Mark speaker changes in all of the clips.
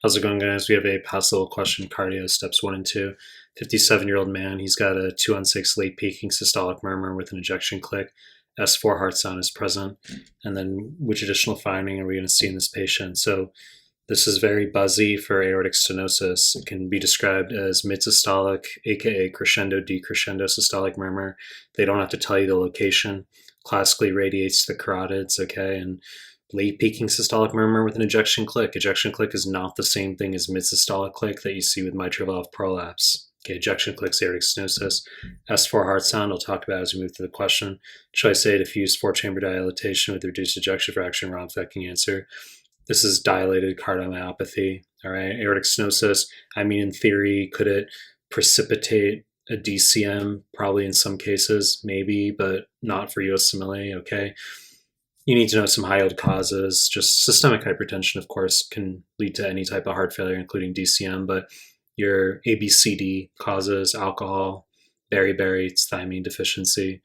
Speaker 1: How's it going, guys? We have a possible question cardio steps 1 and 2. 57-year-old man. He's got a 2 on 6 late peaking systolic murmur with an ejection click. S4 heart sound is present. And then which additional finding are we going to see in this patient? So this is very buzzy for aortic stenosis. It can be described as mid-systolic, aka crescendo decrescendo systolic murmur. They don't have to tell you the location. Classically radiates to the carotids, okay? And late peaking systolic murmur with an ejection click. Ejection click is not the same thing as mid-systolic click that you see with mitral valve prolapse. Okay, ejection click's aortic stenosis. S4 heart sound, I'll talk about as we move through the question. Choice A, diffuse four-chamber dilatation with reduced ejection fraction, wrong fucking answer. This is dilated cardiomyopathy, all right? Aortic stenosis, I mean, in theory, could it precipitate a DCM? Probably in some cases, maybe, but not for USMLE, okay? You need to know some high-yield causes. Just systemic hypertension, of course, can lead to any type of heart failure, including DCM, but your ABCD causes, alcohol, beriberi, it's thiamine deficiency,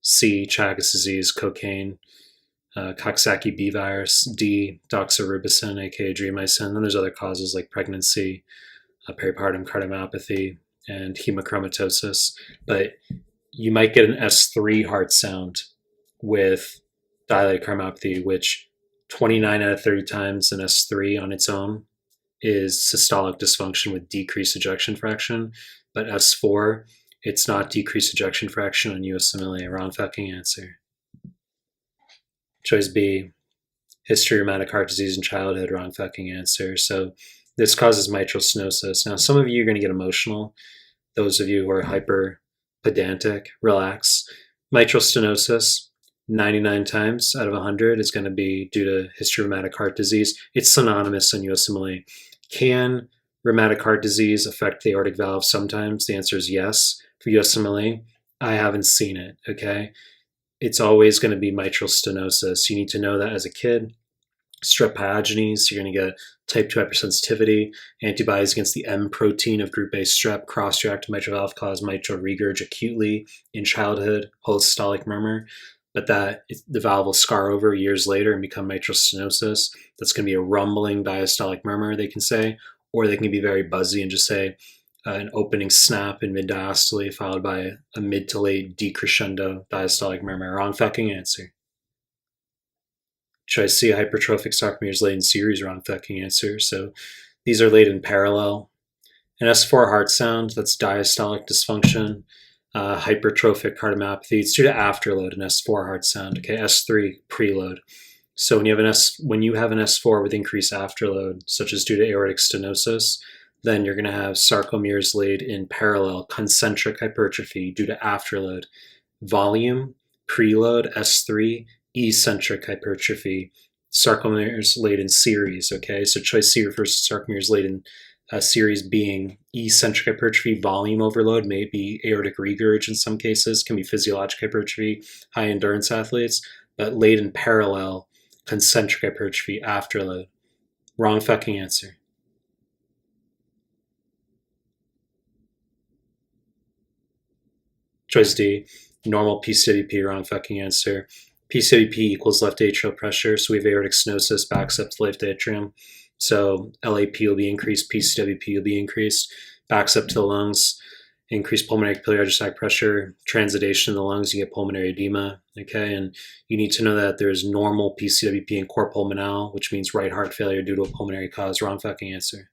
Speaker 1: C, Chagas disease, cocaine, Coxsackie B virus, D, doxorubicin, aka adriamycin. Then there's other causes like pregnancy, peripartum cardiomyopathy, and hemochromatosis. But you might get an S3 heart sound with dilated cardiomyopathy, which 29 out of 30 times an S3 on its own is systolic dysfunction with decreased ejection fraction. But S4, it's not decreased ejection fraction on USMLE. Wrong fucking answer. Choice B, history of rheumatic heart disease in childhood. Wrong fucking answer. So this causes mitral stenosis. Now, some of you are going to get emotional. Those of you who are hyper pedantic, relax. Mitral stenosis, 99 times out of 100 is going to be due to history of rheumatic heart disease. It's synonymous in USMLE. Can rheumatic heart disease affect the aortic valve sometimes? The answer is yes. For USMLE, I haven't seen it, okay? It's always going to be mitral stenosis. You need to know that as a kid. Strep pyogenes, you're going to get type 2 hypersensitivity. Antibodies against the M protein of group A strep cross-react mitral valve cause mitral regurg acutely in childhood, holosystolic murmur. But that the valve will scar over years later and become mitral stenosis. That's going to be a rumbling diastolic murmur, they can say, or they can be very buzzy and just say an opening snap in mid-diastole followed by a mid to late decrescendo diastolic murmur. Wrong fucking answer. Choice C, hypertrophic sarcomeres laid in series. Wrong fucking answer. So these are laid in parallel. An S4 heart sound, that's diastolic dysfunction. Hypertrophic cardiomyopathy, it's due to afterload, an S4 heart sound. Okay, S3 preload. So when you have an S4 with increased afterload, such as due to aortic stenosis, then you're going to have sarcomeres laid in parallel, concentric hypertrophy due to afterload. Volume, preload, S3, eccentric hypertrophy, sarcomeres laid in series. Okay, so choice C refers to sarcomeres laid in series being eccentric hypertrophy. Volume overload may be aortic regurg in some cases, can be physiologic hypertrophy, high endurance athletes, but laid in parallel, concentric hypertrophy, afterload. Wrong fucking answer. Choice D, normal PCWP. Wrong fucking answer. PCWP equals left atrial pressure, so we have aortic stenosis backs up to left atrium. So LAP will be increased, PCWP will be increased, backs up to the lungs, increased pulmonary capillary hydrostatic pressure, transitation in the lungs, you get pulmonary edema, okay? And you need to know that there's normal PCWP in cor pulmonale, which means right heart failure due to a pulmonary cause. Wrong fucking answer.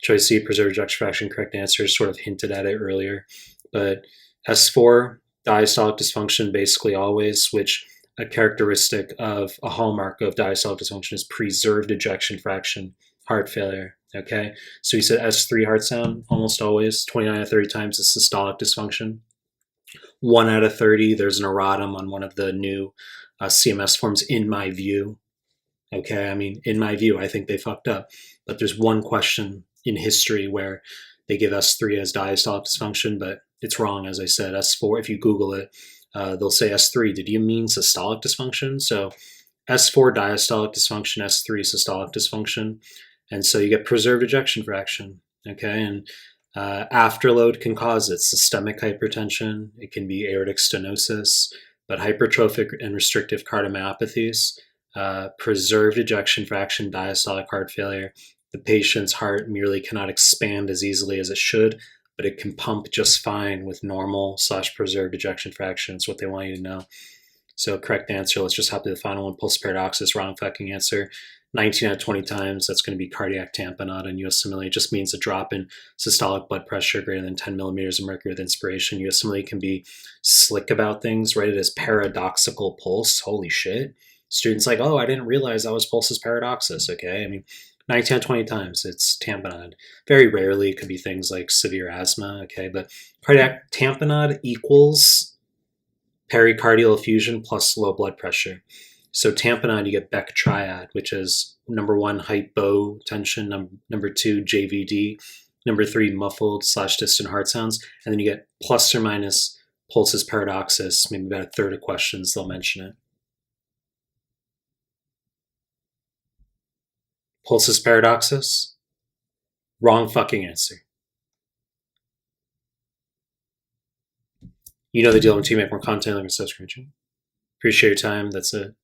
Speaker 1: Choice C, preserved ejection fraction. Correct answer, sort of hinted at it earlier. But S4, diastolic dysfunction basically always, which a characteristic of a hallmark of diastolic dysfunction is preserved ejection fraction, heart failure, okay? So you said S3 heart sound, almost always, 29 out of 30 times is systolic dysfunction. 1 out of 30, there's an erratum on one of the new CMS forms, in my view, okay? I mean, in my view, I think they fucked up. But there's one question in history where they give S3 as diastolic dysfunction, but it's wrong, as I said. S4, if you Google it, they'll say S3. Did you mean systolic dysfunction? So S4 diastolic dysfunction, S3 systolic dysfunction. And so you get preserved ejection fraction, okay? And afterload can cause it. Systemic hypertension, it can be aortic stenosis, but hypertrophic and restrictive cardiomyopathies, Preserved ejection fraction, diastolic heart failure. The patient's heart merely cannot expand as easily as it should, but it can pump just fine with normal/preserved ejection fraction. Is what they want you to know. So correct answer, let's just hop to the final one. Pulsus paradoxus, wrong fucking answer. 19 out of 20 times, that's going to be cardiac tamponade in USMLE. It just means a drop in systolic blood pressure greater than 10 millimeters of mercury with inspiration. USMLE can be slick about things, write it as paradoxical pulse. Holy shit. Students like, oh, I didn't realize that was Pulsus paradoxus. Okay, I mean, 19 out of 20 times, it's tamponade. Very rarely, it could be things like severe asthma. Okay, but cardiac tamponade equals pericardial effusion plus low blood pressure. So tamponade, you get Beck triad, which is number 1, hypotension, number 2, JVD, number 3, muffled/distant heart sounds, and then you get plus or minus Pulsus paradoxus. Maybe about a third of questions they'll mention it. Pulsus paradoxus? Wrong fucking answer. You know the deal. When you make more content, like a subscription. Appreciate your time. That's it.